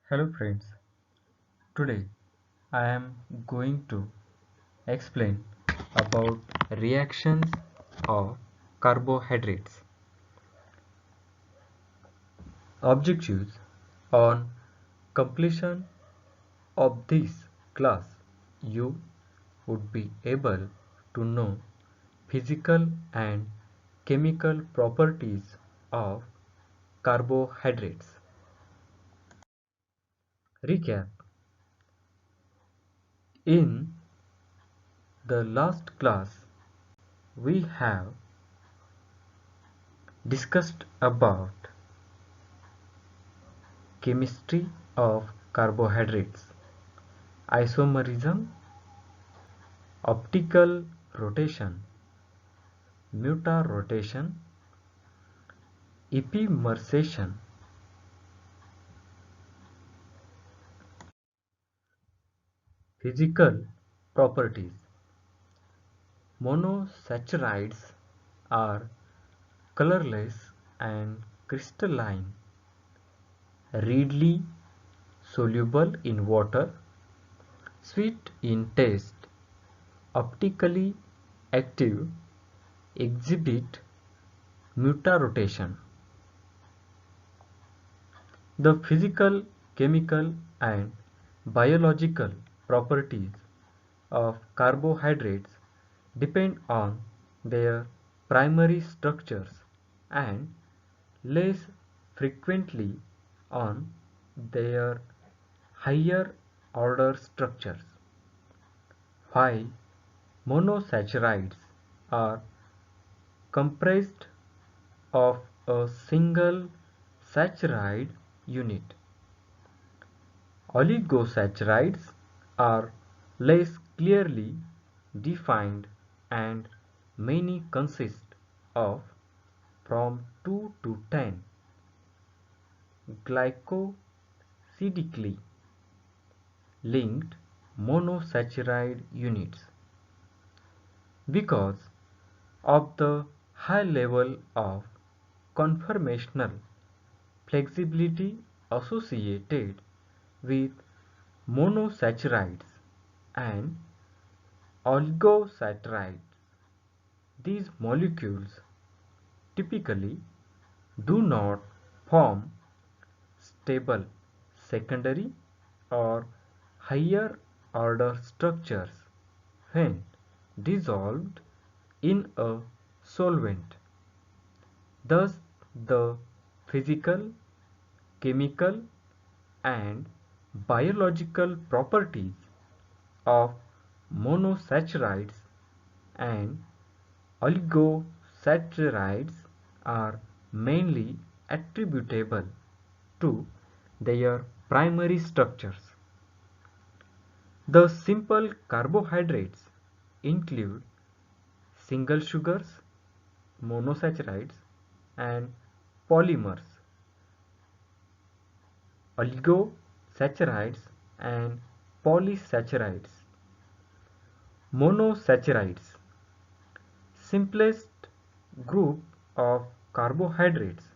Hello friends, today I am going to explain about reactions of carbohydrates. Objectives: on completion of this class, you would be able to know physical and chemical properties of carbohydrates. Recap: in the last class, we have discussed about chemistry of carbohydrates, isomerism, optical rotation, mutarotation, epimerization. Physical properties: monosaccharides are colorless and crystalline, readily soluble in water, sweet in taste, optically active, exhibit mutarotation. The physical, chemical, and biological properties of carbohydrates depend on their primary structures and less frequently on their higher order structures. While monosaccharides are comprised of a single saccharide unit, oligosaccharides are less clearly defined and many consist of from 2 to 10 glycosidically linked monosaccharide units. Because of the high level of conformational flexibility associated with monosaccharides and oligosaccharides, these molecules typically do not form stable secondary or higher order structures when dissolved in a solvent. Thus, the physical, chemical, and biological properties of monosaccharides and oligosaccharides are mainly attributable to their primary structures. The simple carbohydrates include single sugars, monosaccharides, and polymers, oligosaccharides, and polysaccharides. Monosaccharides, simplest group of carbohydrates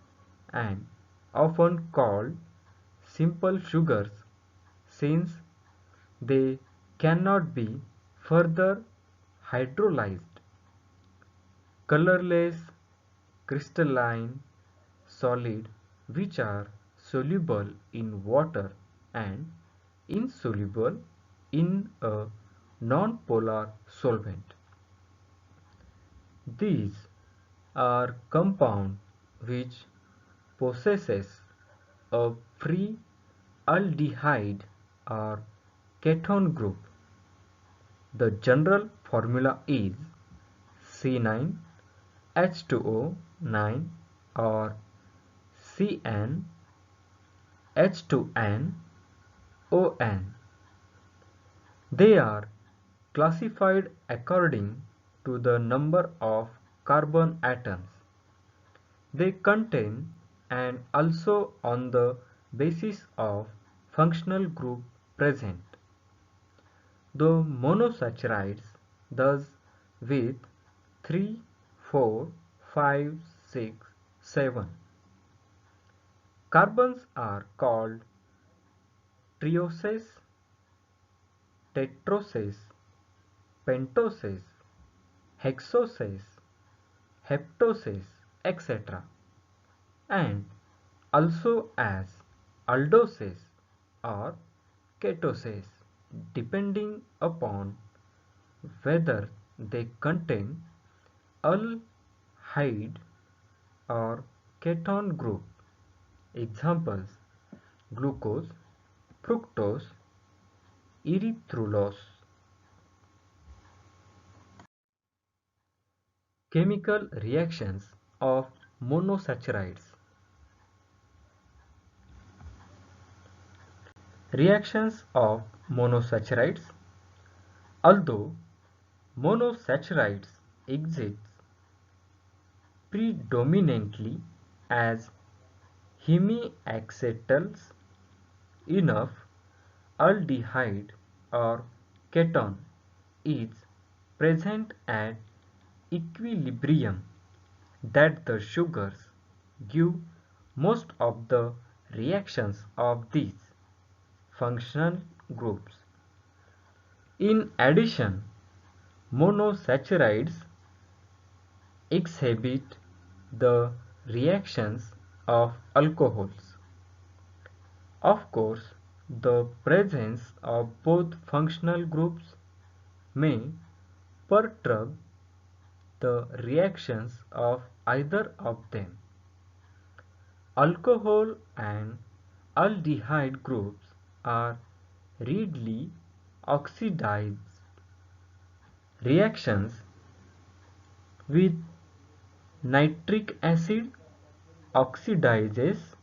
and often called simple sugars since they cannot be further hydrolyzed. Colorless, crystalline, solid which are soluble in water and insoluble in a nonpolar solvent. These are compound which possesses a free aldehyde or ketone group. The general formula is C9H2O9 or CnH2nOn. They are classified according to the number of carbon atoms they contain and also on the basis of functional group present. The monosaccharides thus with 3, 4, 5, 6, 7 carbons are called trioses, tetroses, pentoses, hexoses, heptoses, etc. and also as aldoses or ketoses depending upon whether they contain aldehyde or ketone group. Examples: glucose, fructose, erythrulose. Chemical reactions of monosaccharides. Reactions of monosaccharides. Although monosaccharides exist predominantly as hemiacetals, enough aldehyde or ketone is present at equilibrium that the sugars give most of the reactions of these functional groups. In addition, monosaccharides exhibit the reactions of alcohols. Of course, the presence of both functional groups may perturb the reactions of either of them. Alcohol and aldehyde groups are readily oxidized. Reactions with nitric acid oxidizes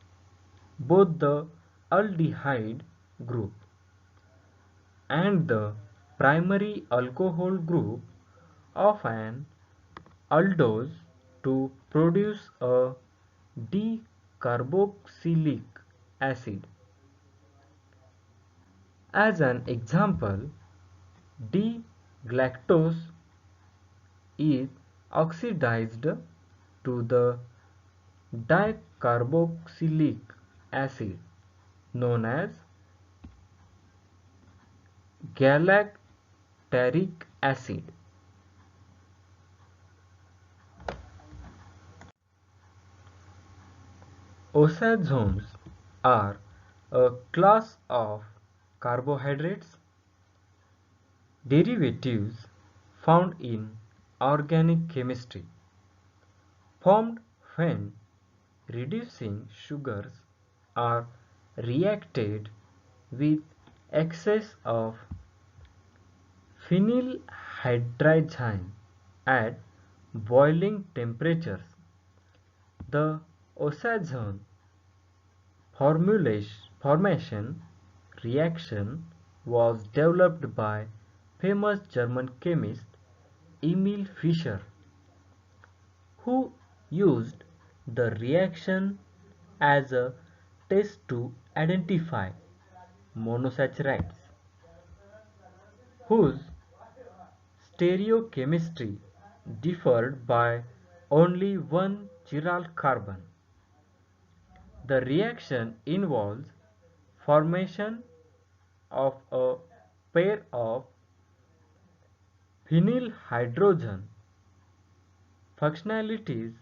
both the aldehyde group and the primary alcohol group of an aldose to produce a decarboxylic acid. As an example, D-galactose is oxidized to the dicarboxylic acid known as galactaric acid. Osazones are a class of carbohydrates derivatives found in organic chemistry, formed when reducing sugars are reacted with excess of phenylhydrazine at boiling temperatures. The osazone formation reaction was developed by famous German chemist Emil Fischer, who used the reaction as a test to identify monosaccharides, whose stereochemistry differed by only one chiral carbon. The reaction involves formation of a pair of phenyl hydrogen functionalities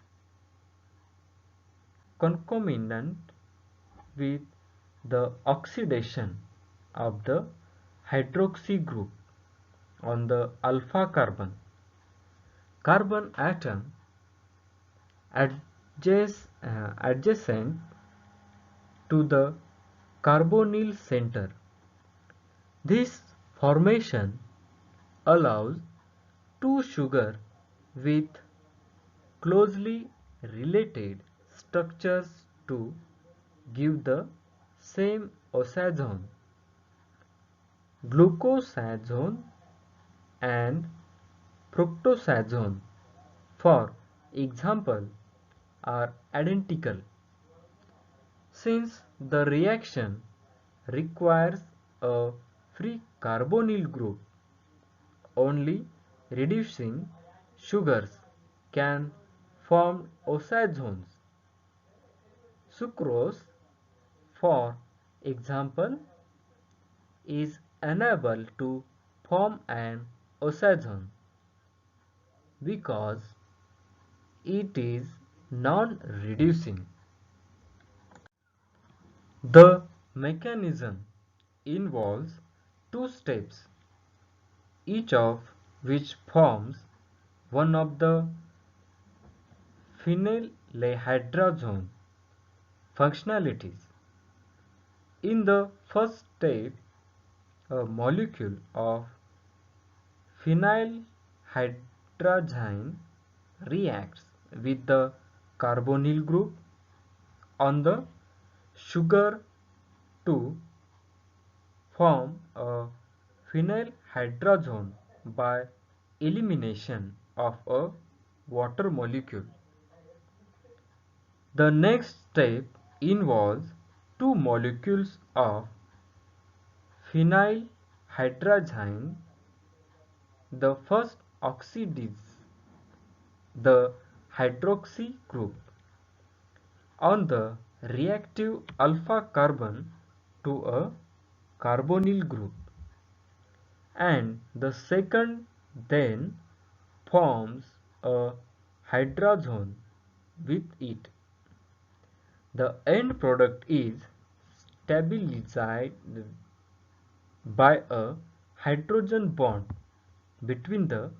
concomitant with the oxidation of the hydroxy group on the alpha carbon. Carbon atom adjacent to the carbonyl center. This formation allows two sugars with closely related structures to give the same osazone. Glucosazone and fructosazone, for example, are identical. Since the reaction requires a free carbonyl group, only reducing sugars can form osazones. Sucrose, for example, is unable to form an oxygen because it is non-reducing. The mechanism involves two steps, each of which forms one of the phenylhydrazone functionalities. In the first step, a molecule of phenylhydrazine reacts with the carbonyl group on the sugar to form a phenylhydrazone by elimination of a water molecule. The next step involves two molecules of phenylhydrazine. The first oxides the hydroxy group on the reactive alpha carbon to a carbonyl group, and the second then forms a hydrazone with it. The end product is stabilized by a hydrogen bond between the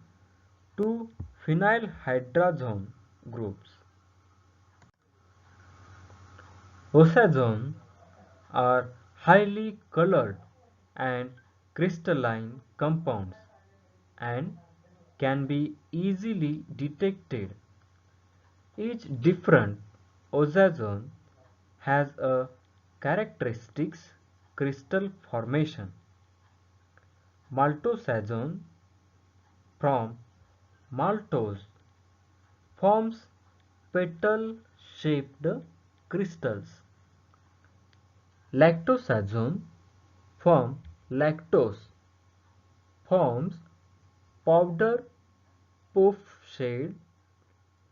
two phenylhydrazone groups. Oxazones are highly colored and crystalline compounds and can be easily detected. Each different oxazone has a characteristic crystal formation. Maltosazone from maltose forms petal-shaped crystals. Lactosazone from lactose forms powder puff-shaped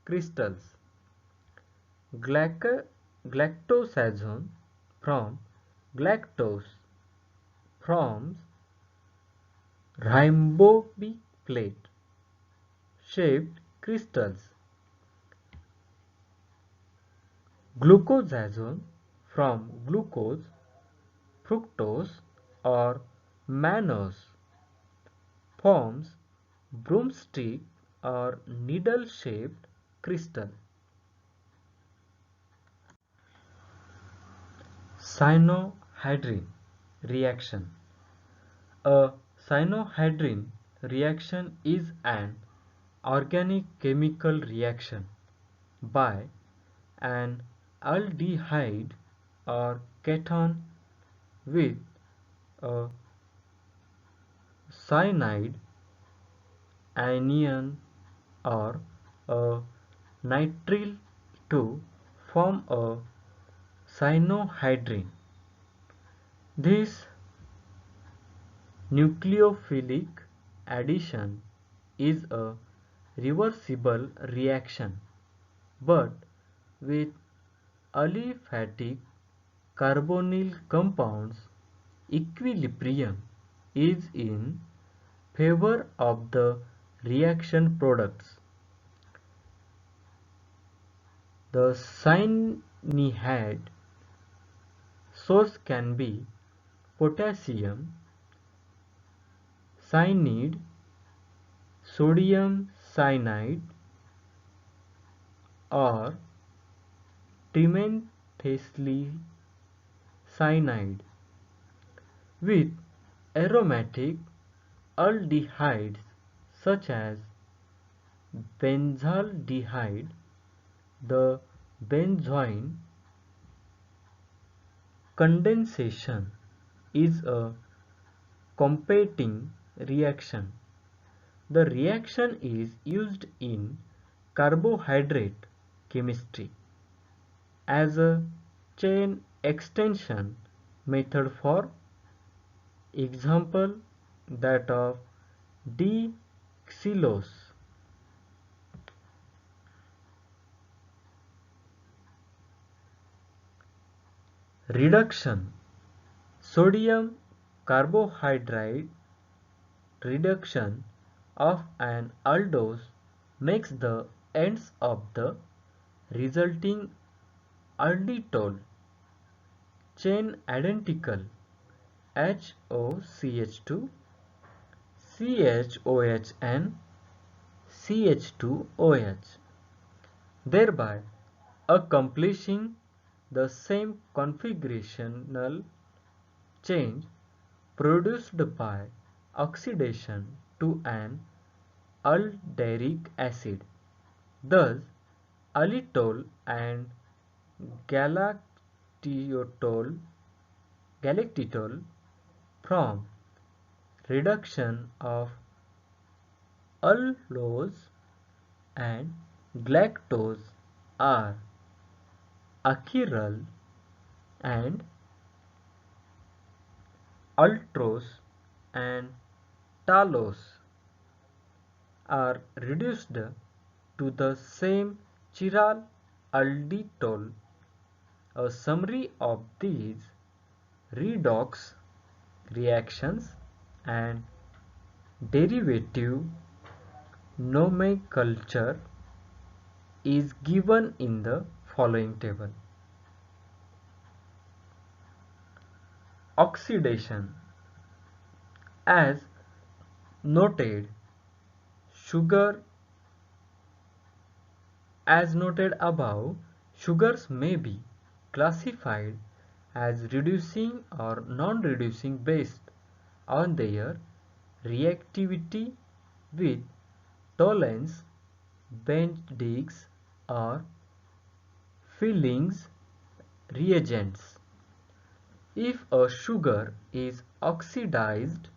crystals. Galactosazone from galactose forms rhomboid plate shaped crystals. Glucosazone from glucose, fructose or mannose forms broomstick or needle shaped crystal. Cyanohydrin reaction. A cyanohydrin reaction is an organic chemical reaction by an aldehyde or ketone with a cyanide anion or a nitrile to form a cyanohydrin. This nucleophilic addition is a reversible reaction, but with aliphatic carbonyl compounds, equilibrium is in favor of the reaction products. The cyanide source can be potassium cyanide, sodium cyanide, or trementhally cyanide. With aromatic aldehydes such as benzaldehyde, the benzoin condensation is a competing reaction. The reaction is used in carbohydrate chemistry as a chain extension method, for example that of D-xylose. Reduction. Sodium carbohydrate reduction of an aldose makes the ends of the resulting alditol chain identical HOCH2 CHOHN CH2OH, thereby accomplishing the same configurational change produced by oxidation to an alderic acid. Thus, xylitol and galactitol from reduction of allose and galactose are achiral and maltose and talose are reduced to the same chiral alditol. A summary of these redox reactions and derivative nomenclature is given in the following table. Oxidation. As noted, sugar as noted above, sugars may be classified as reducing or non-reducing based on their reactivity with toleins, Bendix or fillings reagents. If a sugar is oxidized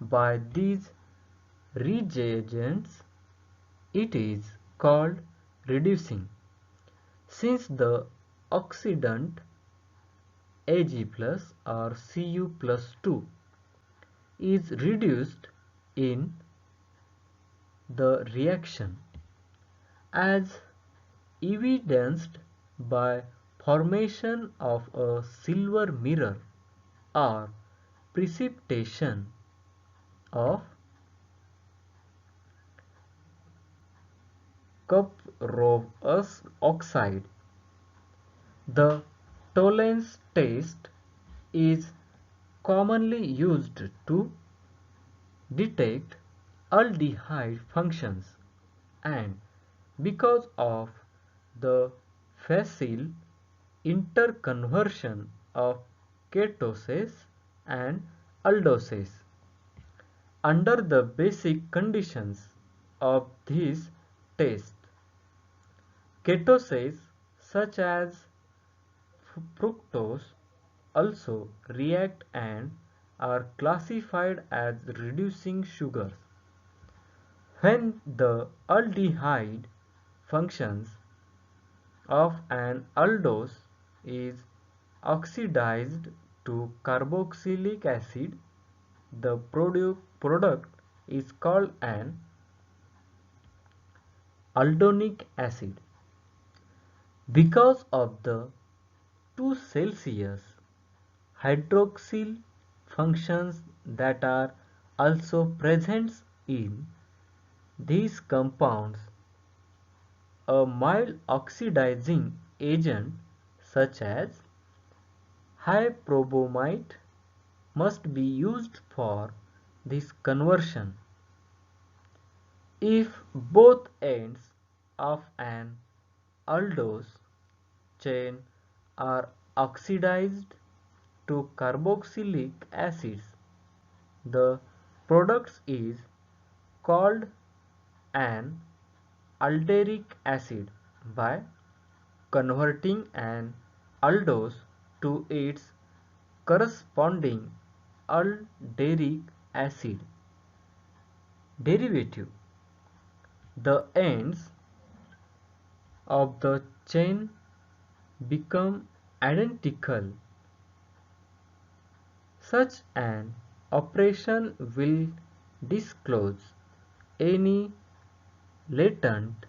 by these reagents, it is called reducing. Since the oxidant Ag plus or Cu plus 2 is reduced in the reaction, as evidenced by formation of a silver mirror or precipitation of cuprous oxide. The tolerance test is commonly used to detect aldehyde functions, and because of the facile interconversion of ketoses and aldoses under the basic conditions of this test, ketoses such as fructose also react and are classified as reducing sugars. When the aldehyde functions of an aldose is oxidized to carboxylic acid, the product is called an aldonic acid. Because of the 2 Celsius hydroxyl functions that are also present in these compounds, a mild oxidizing agent such as hyprobamite must be used for this conversion. If both ends of an aldose chain are oxidized to carboxylic acids, the product is called an alderic acid. By converting an aldose to its corresponding alderic acid derivative, the ends of the chain become identical. Such an operation will disclose any latent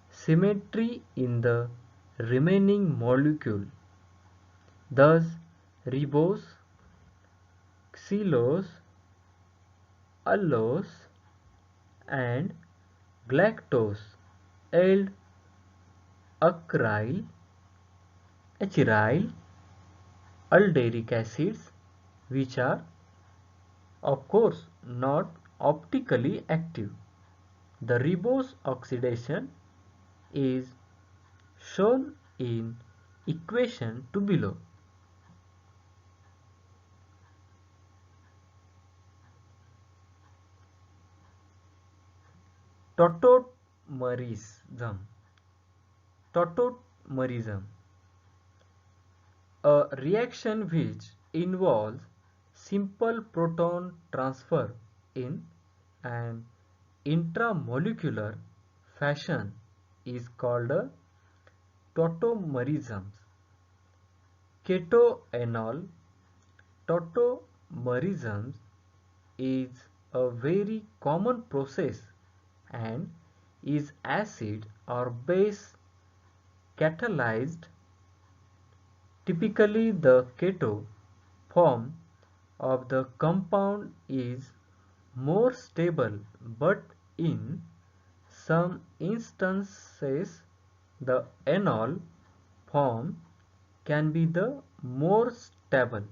symmetry in the remaining molecule. Thus, ribose xylose, allose, and galactose, ald, acryl, acyryl, alderic acids, which are of course not optically active. The ribose oxidation is shown in equation to below. Tautomerism. Tautomerism, a reaction which involves simple proton transfer in an intramolecular fashion, is called a tautomerism. Ketoenol tautomerism is a very common process and is acid or base catalyzed. Typically, the keto form of the compound is more stable, but in some instances the enol form can be the more stable.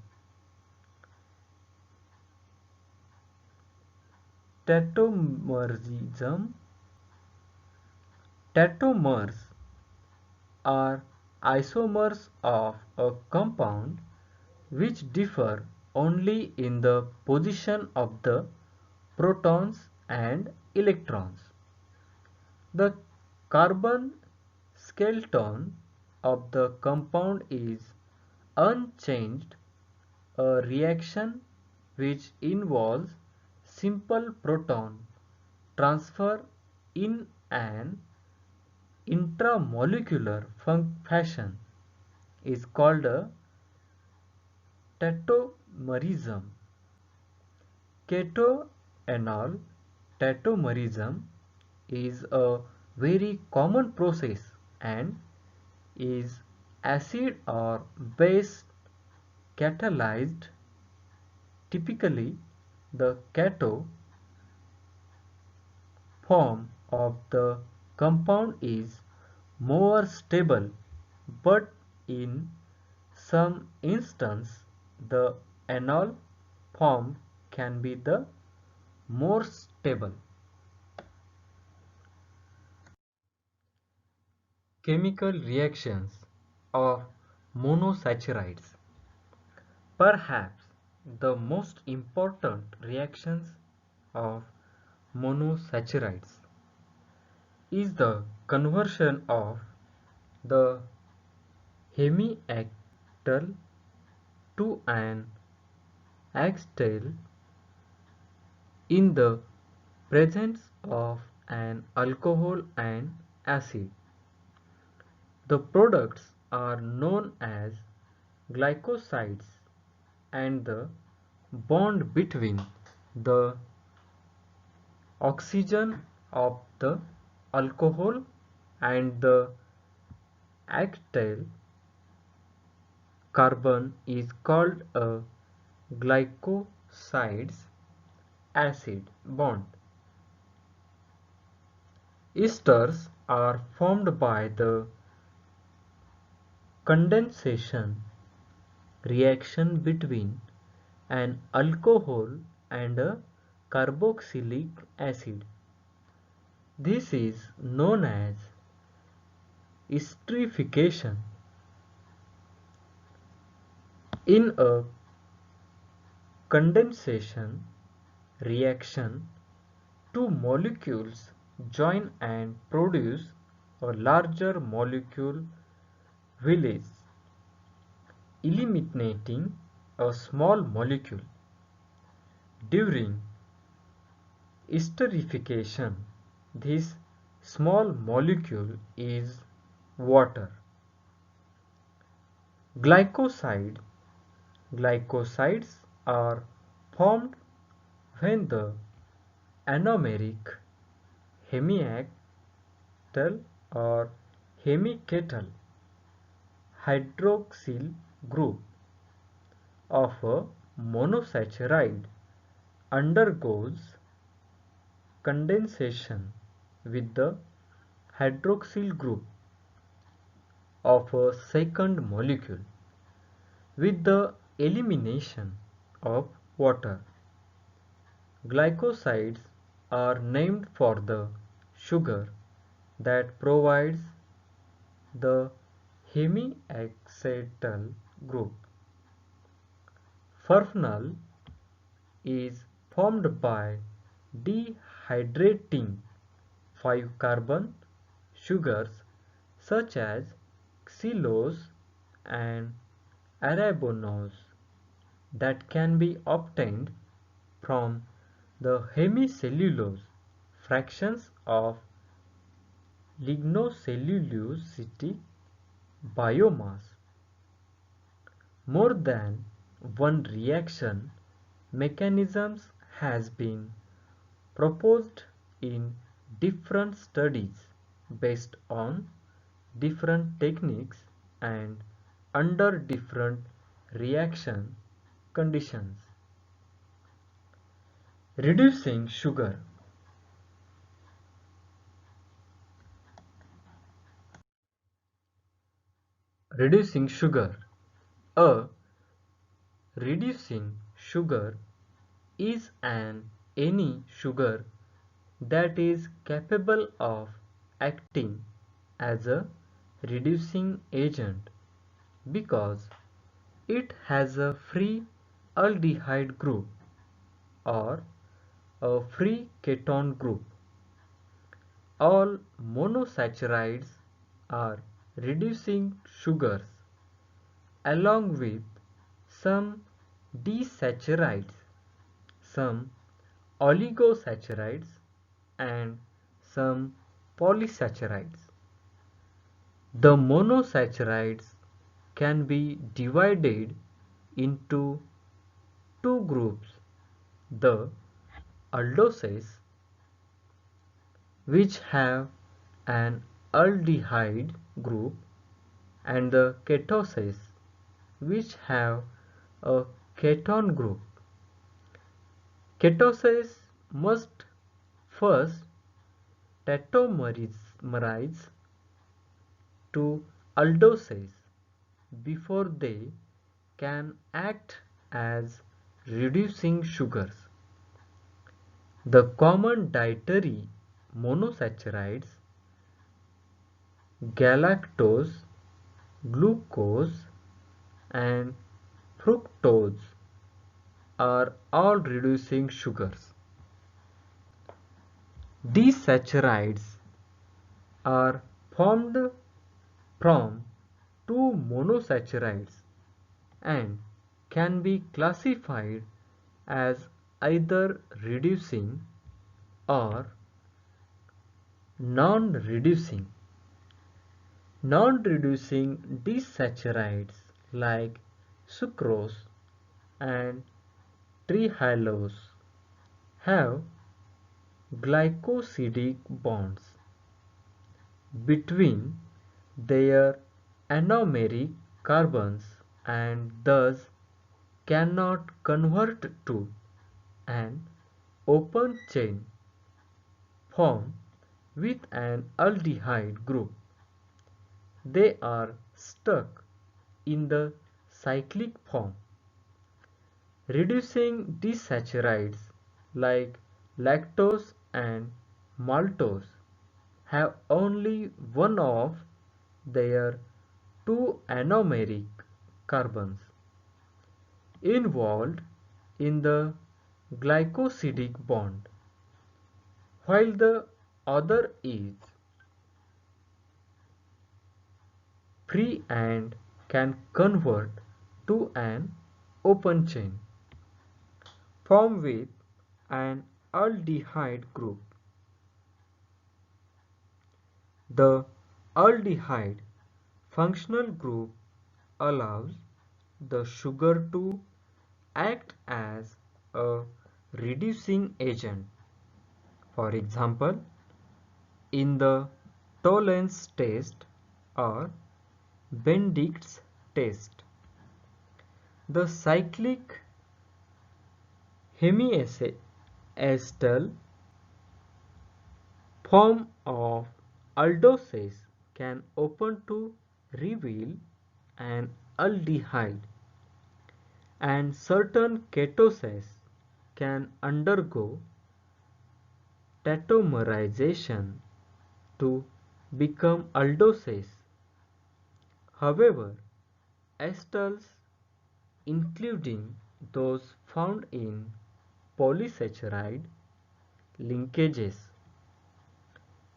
Tautomerism. Tautomers are isomers of a compound which differ only in the position of the protons and electrons. The carbon skeleton of the compound is unchanged, a reaction which involves simple proton transfer in an intramolecular fashion is called a tautomerism. Ketoenol tautomerism is a very common process and is acid or base catalyzed. Typically, the keto form of the compound is more stable, but in some instances the enol form can be the more stable. Chemical reactions of monosaccharides. Perhaps the most important reactions of monosaccharides is the conversion of the hemiacetal to an acetal in the presence of an alcohol and acid. The products are known as glycosides, and the bond between the oxygen of the alcohol and the acetyl carbon is called a glycosides acid bond. Esters are formed by the condensation reaction between an alcohol and a carboxylic acid. This is known as esterification. In a condensation reaction, two molecules join and produce a larger molecule village, eliminating a small molecule. During esterification, this small molecule is water. Glycoside. Glycosides are formed when the anomeric hemiacetal or hemiketal hydroxyl group of a monosaccharide undergoes condensation with the hydroxyl group of a second molecule with the elimination of water. Glycosides are named for the sugar that provides the hemiacetal group. Furfural is formed by dehydrating 5-carbon sugars such as xylose and arabinose that can be obtained from the hemicellulose fractions of lignocellulosic biomass. More than one reaction mechanisms has been proposed in different studies based on different techniques and under different reaction conditions. Reducing sugar. Reducing sugar. A reducing sugar is any sugar that is capable of acting as a reducing agent because it has a free aldehyde group or a free ketone group. All monosaccharides are reducing sugars along with some disaccharides, some oligosaccharides and some polysaccharides. The monosaccharides can be divided into two groups, the aldoses, which have an aldehyde group, and the ketoses, which have a ketone group. Ketoses must first tautomerize to aldoses before they can act as reducing sugars. The common dietary monosaccharides, galactose, glucose, and fructose, are all reducing sugars. These saccharides are formed from two monosaccharides and can be classified as either reducing or non-reducing. Non-reducing disaccharides like sucrose and trehalose have glycosidic bonds between their anomeric carbons and thus cannot convert to an open chain form with an aldehyde group. They are stuck in the cyclic form. Reducing disaccharides like lactose and maltose have only one of their two anomeric carbons involved in the glycosidic bond, while the other is free and can convert to an open chain form with an aldehyde group. The aldehyde functional group allows the sugar to act as a reducing agent. For example, in the Tollens test or Bendix's test, the cyclic hemiacetal form of aldoses can open to reveal an aldehyde, and certain ketoses can undergo tautomerization to become aldoses. However, esters, including those found in polysaccharide linkages,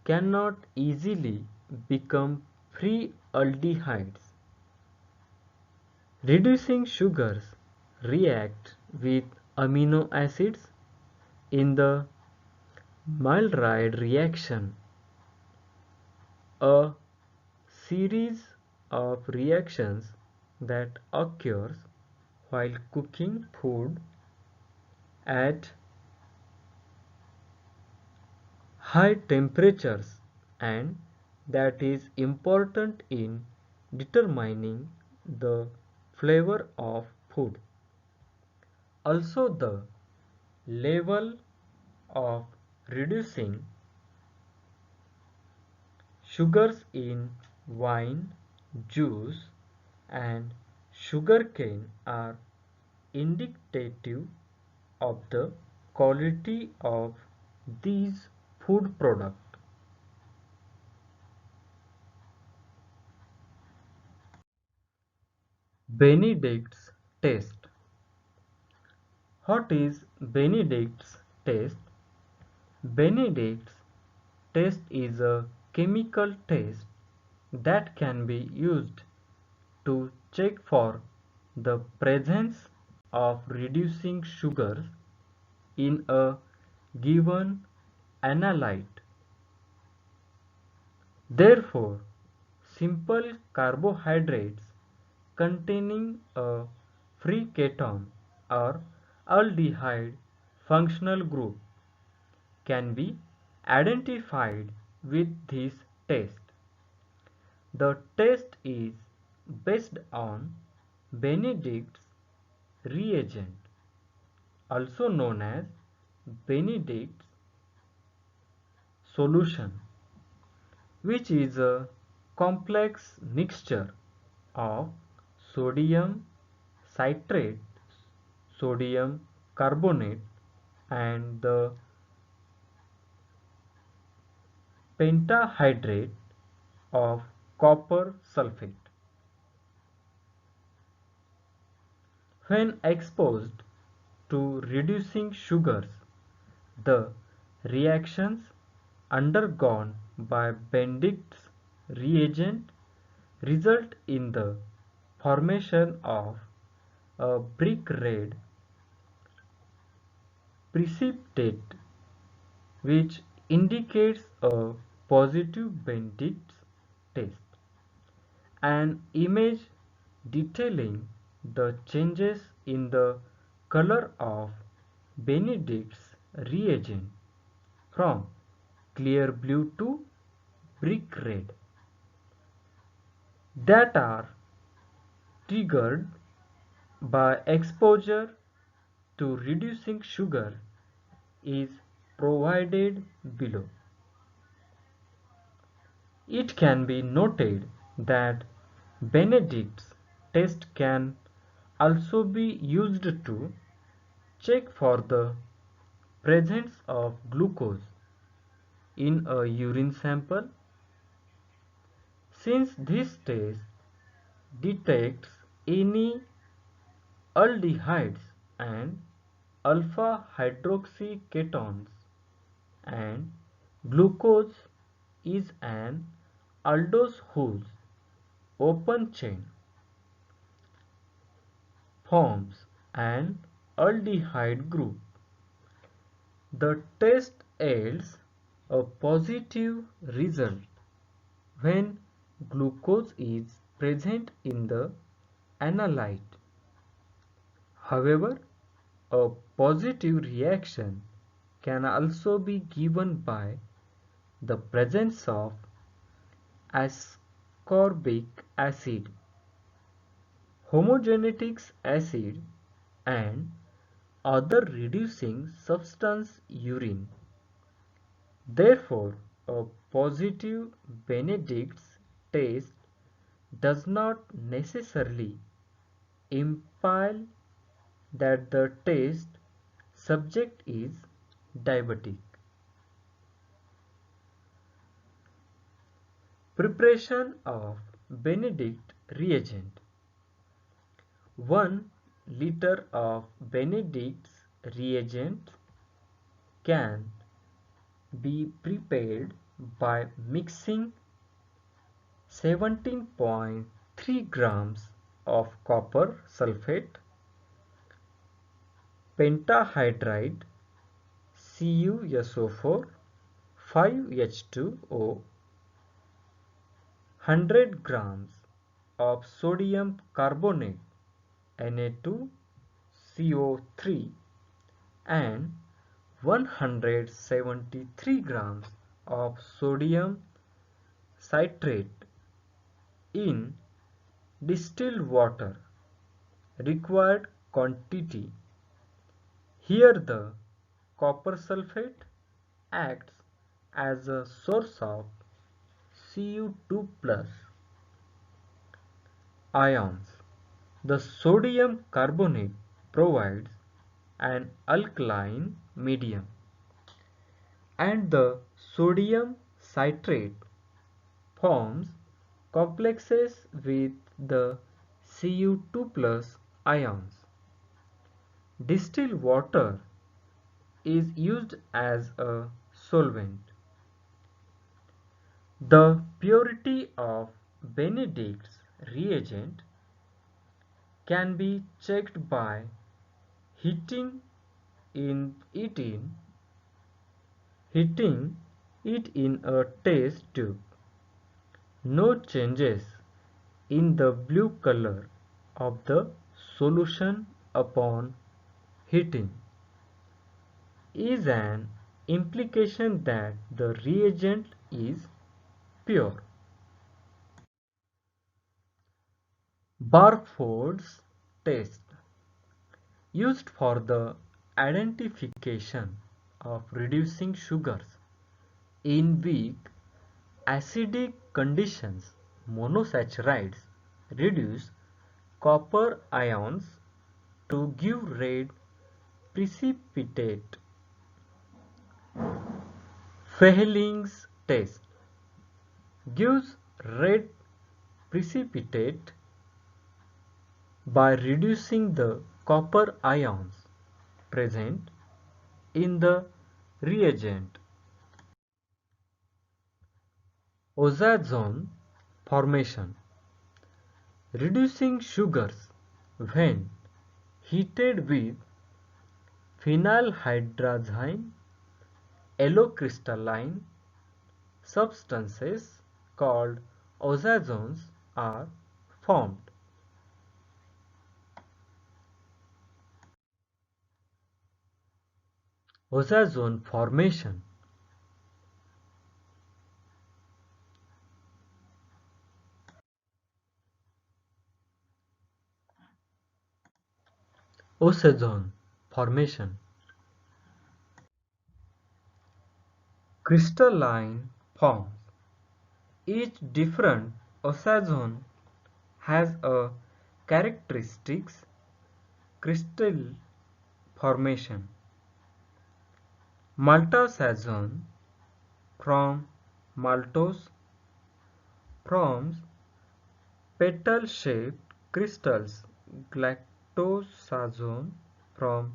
cannot easily become free aldehydes. Reducing sugars react with amino acids in the Maillard reaction, a series of reactions that occurs while cooking food at high temperatures, and that is important in determining the flavor of food. Also, the level of reducing sugars in wine, juice, and sugarcane are indicative of the quality of these food products. Benedict's test. What is Benedict's test? Benedict's test is a chemical test that can be used to check for the presence of reducing sugars in a given analyte. Therefore, simple carbohydrates containing a free keton or aldehyde functional group can be identified with this test. The test is based on Benedict's reagent, also known as Benedict's solution, which is a complex mixture of sodium citrate, sodium carbonate, and the pentahydrate of copper sulfate. When exposed to reducing sugars, the reactions undergone by Benedict's reagent result in the formation of a brick red precipitate, which indicates a positive Benedict's test. An image detailing the changes in the color of Benedict's reagent from clear blue to brick red that are triggered by exposure to reducing sugar is provided below. It can be noted that Benedict's test can also be used to check for the presence of glucose in a urine sample. Since this test detects any aldehydes and alpha hydroxy ketones, and glucose is an aldose whose open chain forms an aldehyde group. The test yields a positive result when glucose is present in the analyte. However, a positive reaction can also be given by the presence of ascorbic acid, homogenetics acid, and other reducing substance urine. Therefore, a positive Benedict's test does not necessarily imply that the test subject is diabetic. Preparation of Benedict reagent. 1 liter of Benedict's reagent can be prepared by mixing 17.3 grams of copper sulfate, pentahydride CuSO4, 5H2O, 100 grams of sodium carbonate Na2CO3 and 173 grams of sodium citrate in distilled water. Required quantity. Here the copper sulfate acts as a source of Cu2 plus ions. The sodium carbonate provides an alkaline medium, and the sodium citrate forms complexes with the Cu2 plus ions. Distilled water is used as a solvent. The purity of Benedict's reagent can be checked by heating in it in heating it in a test tube. No changes in the blue color of the solution upon heating is an implication that the reagent is pure. Barfoed's test, used for the identification of reducing sugars in weak acidic conditions. Monosaccharides reduce copper ions to give red precipitate. Fehling's test gives red precipitate by reducing the copper ions present in the reagent. Ozazone formation. Reducing sugars when heated with phenylhydrazine yellow-crystalline substances called ozazones are formed. Ozazone formation. Ozazone formation. Crystalline forms. Each different ozazone has a characteristics crystal formation. Maltosazone from maltose forms petal-shaped crystals. Galactosazone from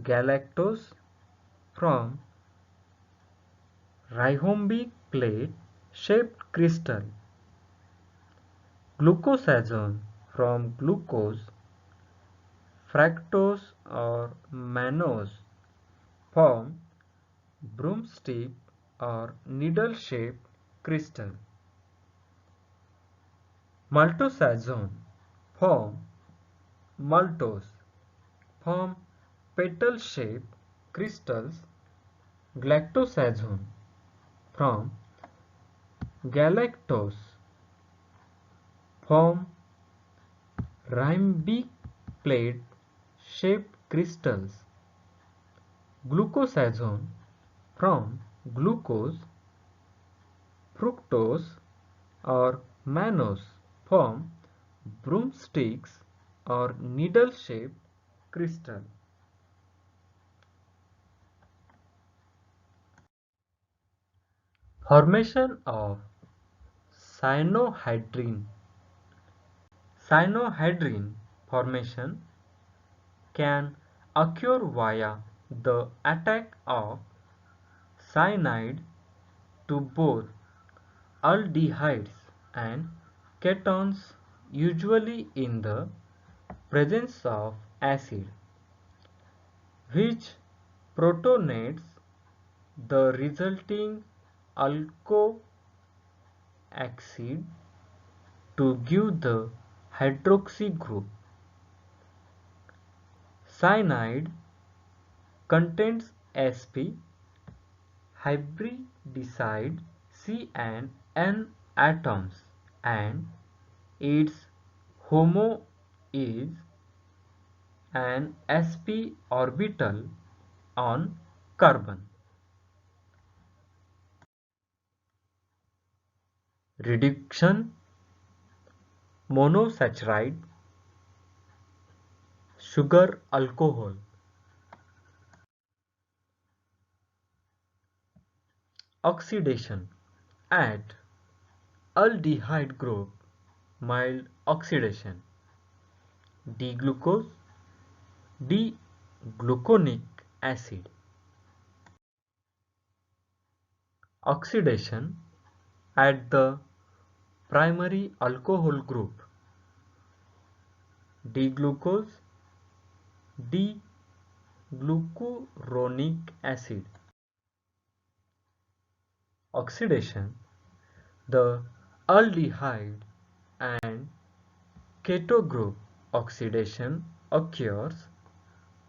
galactose from rhombic plate-shaped crystal. Glucosazone from glucose, fructose or mannose form broomstick or needle-shaped crystal. Maltosazone from maltose form petal-shaped crystals. Galactosazone from galactose form rhombic plate shaped crystals. Glucosazone from glucose, fructose or mannose form broomsticks or needle-shaped crystal. Formation of cyanohydrin. Cyanohydrin formation can occur via the attack of cyanide to both aldehydes and ketones, usually in the presence of acid, which protonates the resulting alkoxide to give the hydroxy group. Cyanide contains sp hybridized C and N atoms, and its HOMO is an sp orbital on carbon. Reduction monosaccharide sugar alcohol. Oxidation at aldehyde group, mild oxidation, D-glucose, D-gluconic acid. Oxidation at the primary alcohol group, D-glucose, D-glucuronic acid. Oxidation, the aldehyde and keto group oxidation occurs,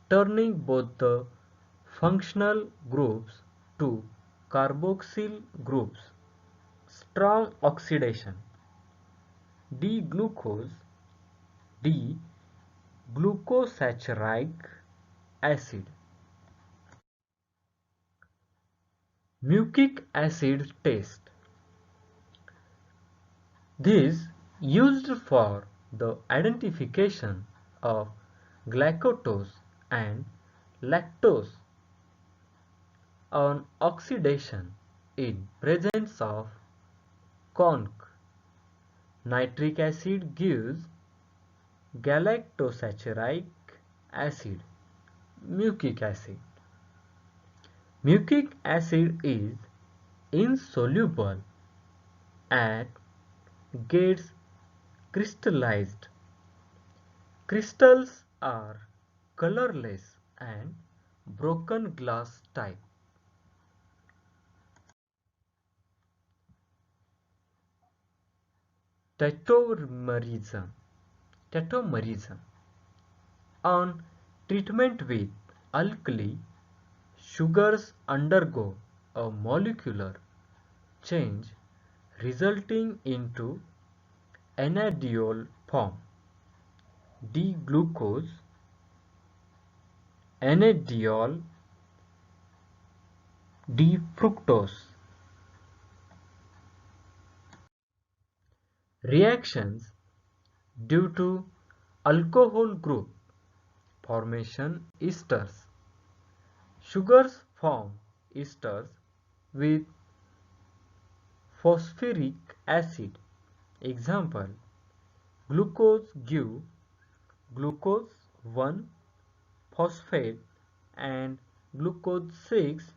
turning both the functional groups to carboxyl groups. Strong oxidation, D-glucose, D-glucosaccharic acid. Mucic acid test. This used for the identification of glycose and lactose on oxidation in presence of conc. Nitric acid gives galactosaccharide acid, mucic acid. Mucic acid is insoluble and gets crystallized. Crystals are colorless and broken glass type. Tautomerism. Tautomerism. On treatment with alkali, sugars undergo a molecular change resulting into enadiol form, D-glucose, enadiol, D-fructose. Reactions due to alcohol group formation esters. Sugars form esters with phosphoric acid. Example, glucose give glucose 1 phosphate and glucose 6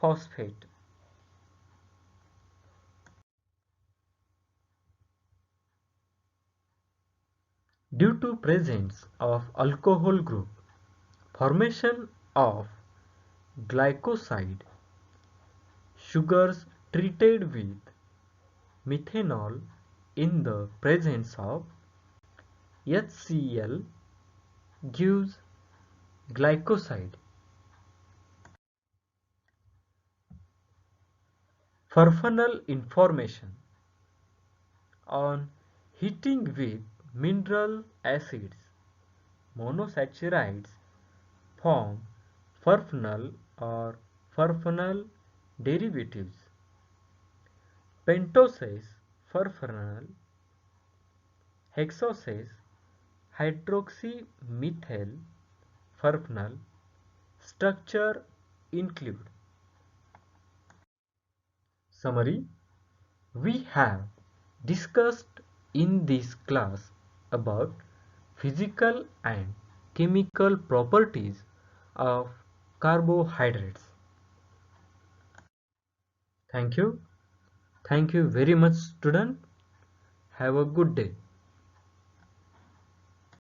phosphate. Due to presence of alcohol group, formation of glycoside, sugars treated with methanol in the presence of HCl gives glycoside. Furfural information on heating with mineral acids, monosaccharides form furfural or furfural derivatives. Pentoses furfural, hexoses hydroxymethyl furfural structure include. Summary: we have discussed in this class about physical and chemical properties of carbohydrates. Thank you. Thank you very much, student. Have a good day.